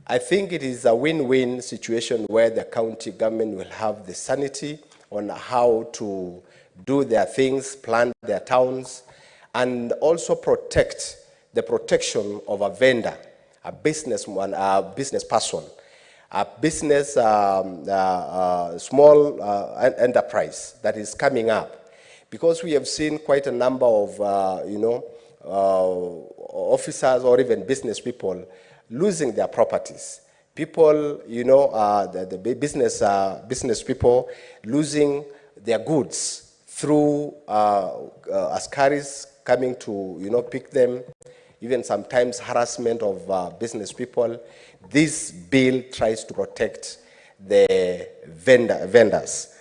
I think it is a win-win situation where the county government will have the sanity on how to do their things, plan their towns, and also protect the protection of a vendor, a businessman, a business person, a business, small enterprise that is coming up. Because we have seen quite a number of, officers or even business people losing their properties. People, the business people losing their goods through askaris coming to, pick them, even sometimes harassment of business people. This bill tries to protect the vendors.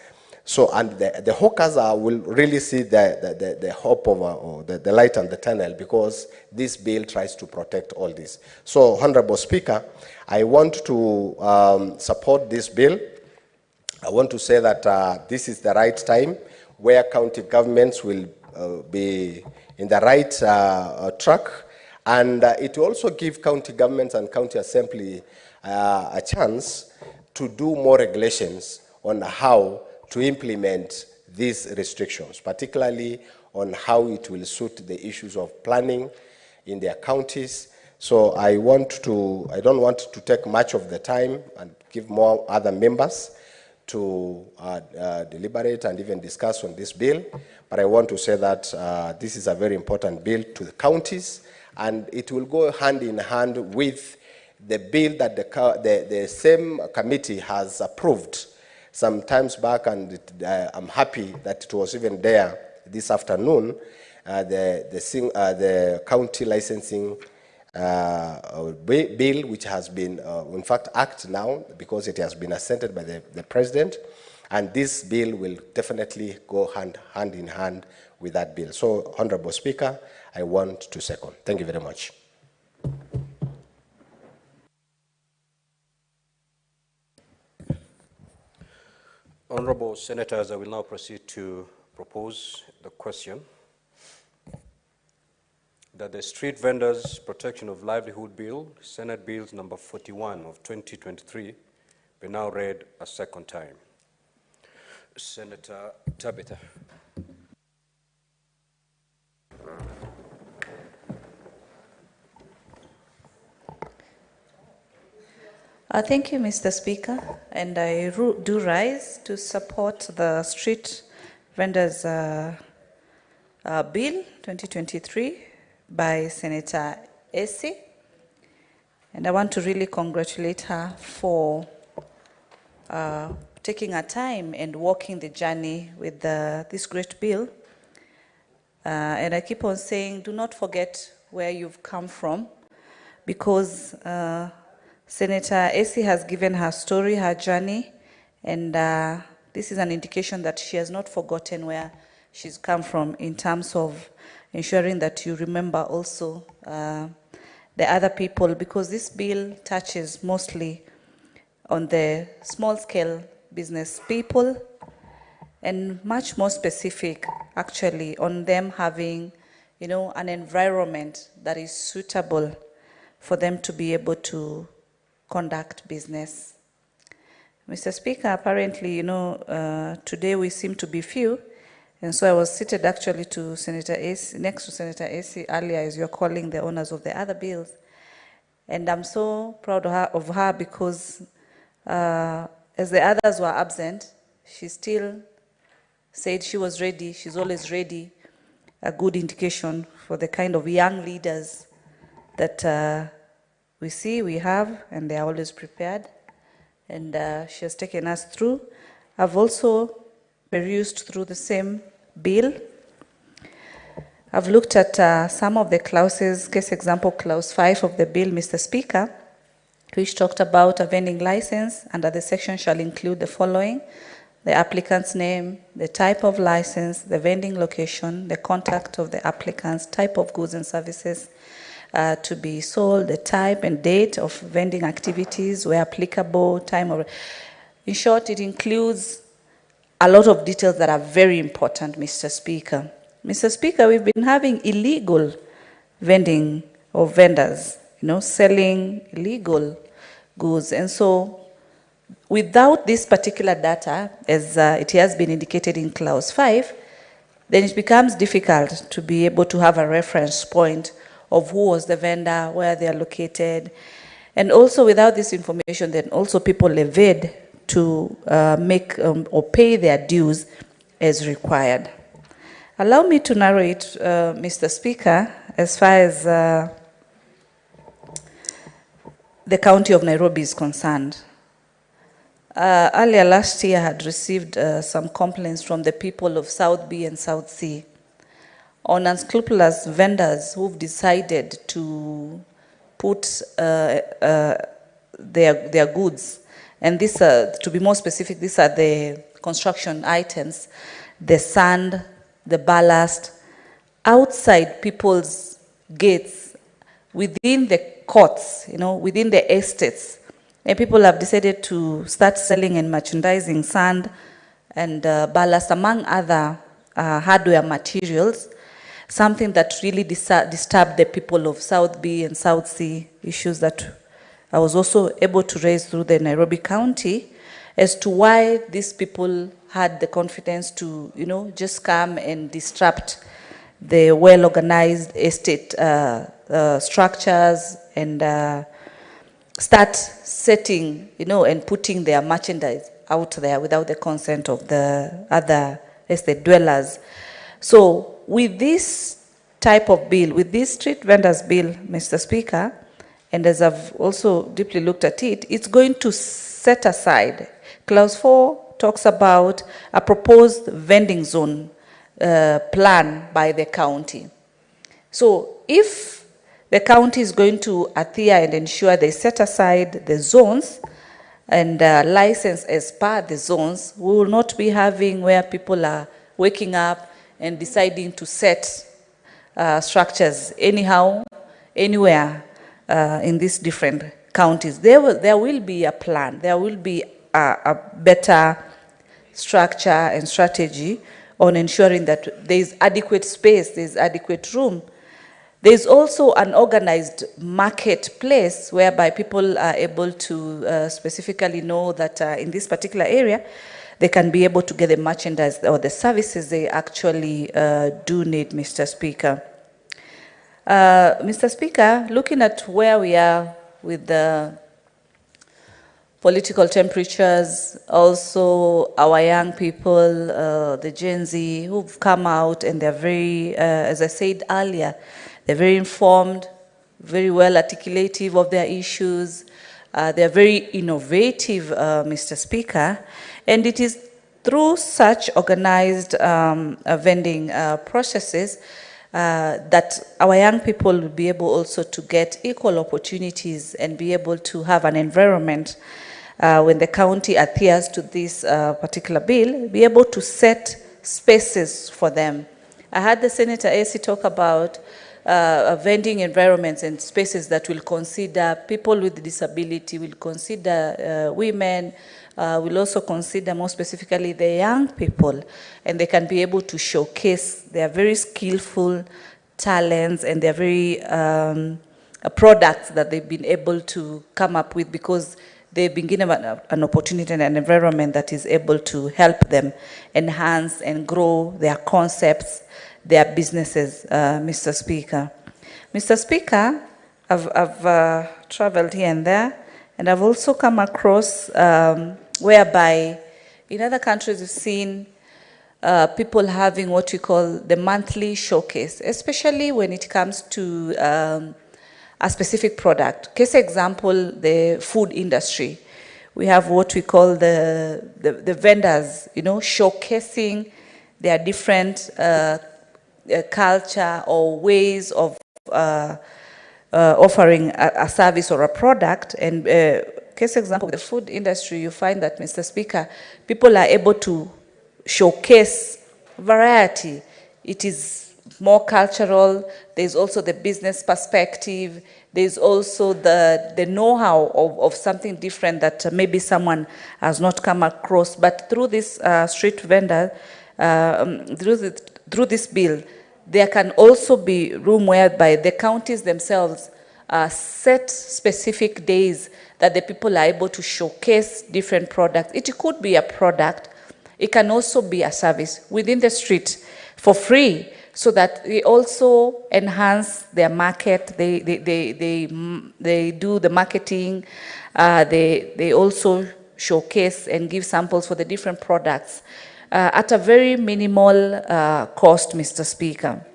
So, and the hawkers will really see the hope of, or the light on the tunnel, because this bill tries to protect all this. So, Honorable Speaker, I want to support this bill. I want to say that this is the right time where county governments will be in the right track, and it will also give county governments and county assembly a chance to do more regulations on how to implement these restrictions, particularly on how it will suit the issues of planning in their counties. So I don't want to take much of the time and give more other members to deliberate and even discuss on this bill, but I want to say that this is a very important bill to the counties, and it will go hand in hand with the bill that the same committee has approved some times back, and I'm happy that it was even there this afternoon, the county licensing bill, which has been, in fact, act now, because it has been assented by the president, and this bill will definitely go hand in hand with that bill. So, Honorable Speaker, I want to second. Thank you very much. Honorable Senators, I will now proceed to propose the question that the Street Vendors Protection of Livelihood Bill, Senate Bills number 41 of 2023, be now read a second time. Senator Tabitha. Thank you, Mr. Speaker, and I do rise to support the Street Vendors Bill 2023 by Senator Esi, and I want to really congratulate her for taking her time and walking the journey with this great bill. And I keep on saying, do not forget where you've come from, because Senator Esi has given her story, her journey, and this is an indication that she has not forgotten where she's come from, in terms of ensuring that you remember also the other people, because this bill touches mostly on the small-scale business people, and much more specific, actually, on them having, an environment that is suitable for them to be able to conduct business. Mr. Speaker, apparently, today we seem to be few, and so I was seated actually to Senator Esi, next to Senator Esi earlier, as you're calling the owners of the other bills. And I'm so proud of her because as the others were absent, she still said she was ready. She's always ready, a good indication for the kind of young leaders that we see, we have, and they are always prepared. And she has taken us through. I've also perused through the same bill. I've looked at some of the clauses, case example clause 5 of the bill, Mr. Speaker, which talked about a vending license. Under the section shall include the following: the applicant's name, the type of license, the vending location, the contact of the applicant's type of goods and services to be sold, the type and date of vending activities where applicable, time of... In short, it includes a lot of details that are very important, Mr. Speaker. Mr. Speaker, we've been having illegal vending or vendors selling illegal goods. And so without this particular data, as it has been indicated in clause 5, then it becomes difficult to be able to have a reference point of who was the vendor, where they are located. And also without this information, then also people evade to make or pay their dues as required. Allow me to narrate, Mr. Speaker, as far as the County of Nairobi is concerned. Earlier last year, I had received some complaints from the people of South B and South C on unscrupulous vendors who've decided to put their goods, and these are, to be more specific, these are the construction items, the sand, the ballast, outside people's gates, within the courts, within the estates. And people have decided to start selling and merchandising sand and ballast, among other hardware materials, something that really disturbed the people of South B and South C, issues that I was also able to raise through the Nairobi County as to why these people had the confidence to, just come and disrupt the well-organized estate structures and start setting, and putting their merchandise out there without the consent of the other estate dwellers. So with this type of bill, with this street vendors bill, Mr. Speaker, and as I've also deeply looked at it, it's going to set aside. Clause 4 talks about a proposed vending zone plan by the county. So if the county is going to adhere and ensure they set aside the zones and license as per the zones, we will not be having where people are waking up and deciding to set structures anyhow, anywhere in these different counties. There will be a plan. There will be a better structure and strategy on ensuring that there is adequate space, there is adequate room. There is also an organized marketplace whereby people are able to specifically know that in this particular area, they can be able to get the merchandise or the services they actually do need, Mr. Speaker. Mr. Speaker, looking at where we are with the political temperatures, also our young people, the Gen Z, who've come out and they're very, as I said earlier, they're very informed, very well articulative of their issues. They're very innovative, Mr. Speaker, and it is through such organized vending processes that our young people will be able also to get equal opportunities and be able to have an environment when the county adheres to this particular bill, be able to set spaces for them. I heard the Senator AC talk about vending environments and spaces that will consider people with disability, will consider women, will also consider more specifically the young people, and they can be able to showcase their very skillful talents and their very products that they've been able to come up with because they've been given an opportunity and an environment that is able to help them enhance and grow their concepts, their businesses, Mr. Speaker. Mr. Speaker, I've traveled here and there, and I've also come across whereby in other countries we've seen people having what we call the monthly showcase, especially when it comes to a specific product. Case example, the food industry. We have what we call the vendors, showcasing their different culture or ways of offering a service or a product. And case example, the food industry, you find that, Mr. Speaker, people are able to showcase variety. It is more cultural. There's also the business perspective. There's also the know-how of something different that maybe someone has not come across. But through this street vendor, through this bill, there can also be room whereby the counties themselves set specific days that the people are able to showcase different products. It could be a product, it can also be a service within the street for free, so that they also enhance their market, they do the marketing, they also showcase and give samples for the different products at a very minimal cost, Mr. Speaker.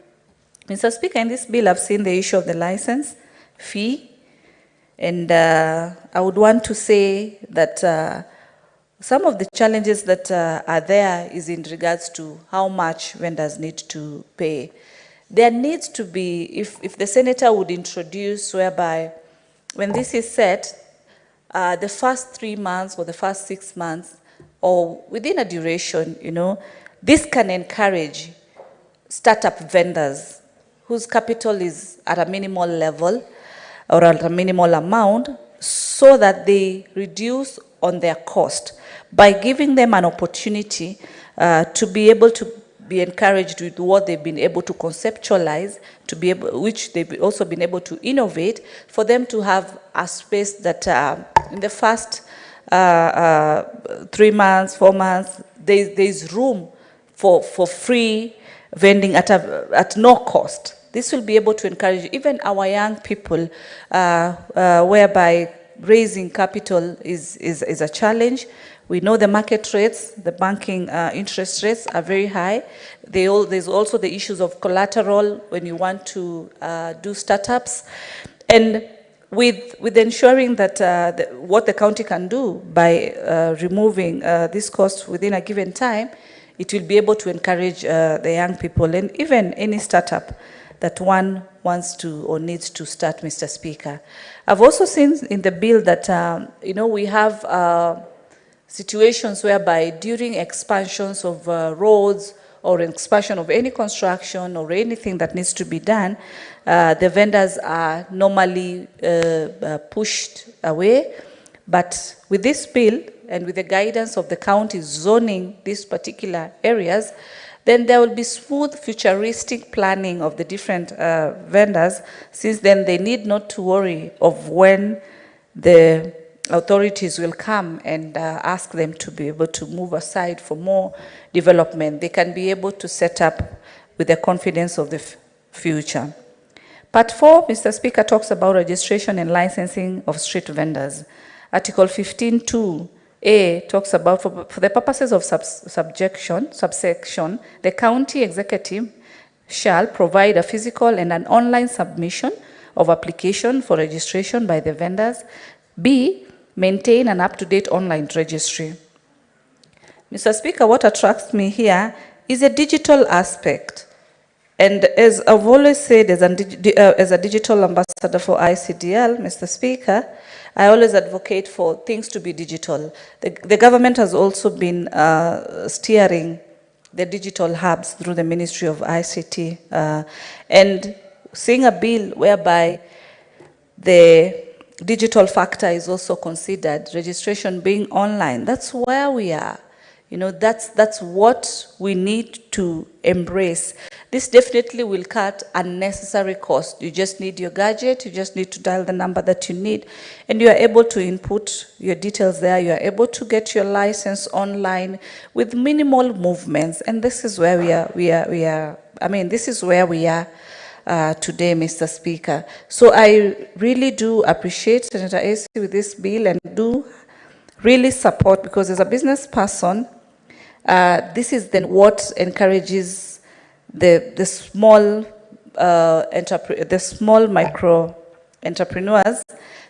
Mr. Speaker, in this bill, I've seen the issue of the license fee, and I would want to say that some of the challenges that are there is in regards to how much vendors need to pay. There needs to be, if the senator would introduce whereby when this is set, the first 3 months or the first 6 months, or within a duration, this can encourage startup vendors whose capital is at a minimal level or at a minimal amount, so that they reduce on their cost by giving them an opportunity to be able to be encouraged with what they've been able to conceptualize, which they've also been able to innovate, for them to have a space that in the first 3 months, 4 months, there's room for free vending at no cost. This will be able to encourage even our young people, whereby raising capital is a challenge. We know the market rates, the banking interest rates are very high. There's also the issues of collateral when you want to do startups. And with ensuring that what the county can do by removing this cost within a given time, it will be able to encourage the young people and even any startup that one wants to or needs to start, Mr. Speaker. I've also seen in the bill that, we have situations whereby during expansions of roads or expansion of any construction or anything that needs to be done, the vendors are normally pushed away. But with this bill and with the guidance of the county zoning these particular areas, then there will be smooth futuristic planning of the different vendors, since then they need not to worry of when the authorities will come and ask them to be able to move aside for more development. They can be able to set up with the confidence of the future. Part 4, Mr. Speaker, talks about registration and licensing of street vendors. Article 15(2)(a) talks about for the purposes of subsection, the county executive shall provide a physical and an online submission of application for registration by the vendors. B, maintain an up-to-date online registry. Mr. Speaker, what attracts me here is a digital aspect. And as I've always said, as a digital ambassador for ICDL, Mr. Speaker, I always advocate for things to be digital. The government has also been steering the digital hubs through the Ministry of ICT. And seeing a bill whereby the digital factor is also considered, registration being online, that's where we are. That's what we need to embrace. This definitely will cut unnecessary cost. You just need your gadget, you just need to dial the number that you need, and you are able to input your details there. You are able to get your license online with minimal movements, and this is where this is where we are today, Mr. Speaker. So I really do appreciate Senator AC with this bill and do really support, because as a business person, this is then what encourages the small micro entrepreneurs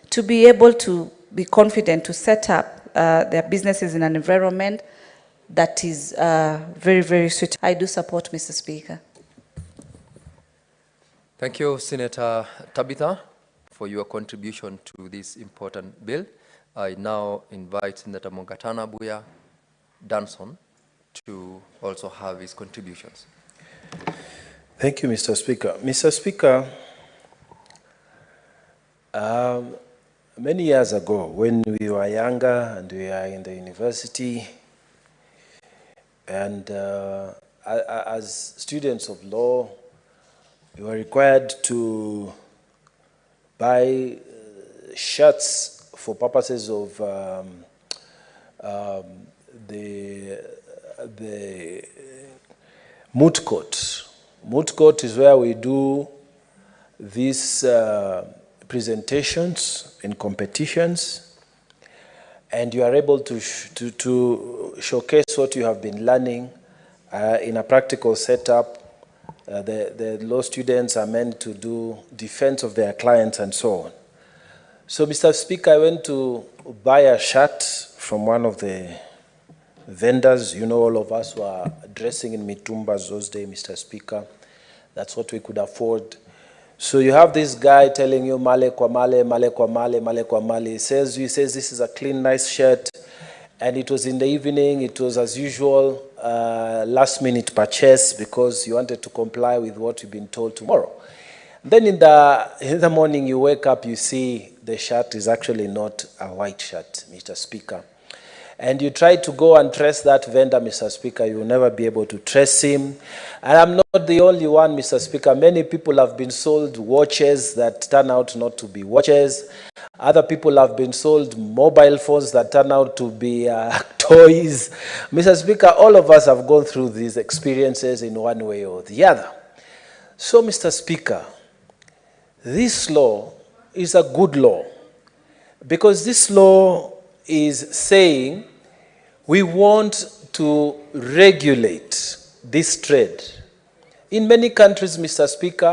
to be able to be confident to set up their businesses in an environment that is very, very suitable. I do support, Mr. Speaker. Thank you, Senator Tabitha, for your contribution to this important bill. I now invite Senator Mongatana Buya Danson to also have his contributions. Thank you, Mr. Speaker. Mr. Speaker, many years ago, when we were younger and we were in the university, and as students of law, we were required to buy shirts for purposes of the moot court. Moot court is where we do these presentations in competitions, and you are able to showcase what you have been learning in a practical setup. The law students are meant to do defense of their clients and so on. So, Mr. Speaker, I went to buy a shirt from one of the vendors. You know, all of us were dressing in mitumbas those days, Mr. Speaker. That's what we could afford. So you have this guy telling you, male kwa male, male kwa male, male kwa male. He says, this is a clean, nice shirt. And it was in the evening. It was, as usual, last-minute purchase because you wanted to comply with what you've been told tomorrow. Then in the morning, you wake up, you see the shirt is actually not a white shirt, Mr. Speaker. And you try to go and trace that vendor, Mr. Speaker, you will never be able to trace him. And I'm not the only one, Mr. Speaker. Many people have been sold watches that turn out not to be watches. Other people have been sold mobile phones that turn out to be toys. Mr. Speaker, all of us have gone through these experiences in one way or the other. So, Mr. Speaker, this law is a good law because this law is saying we want to regulate this trade. In many countries, Mr. Speaker,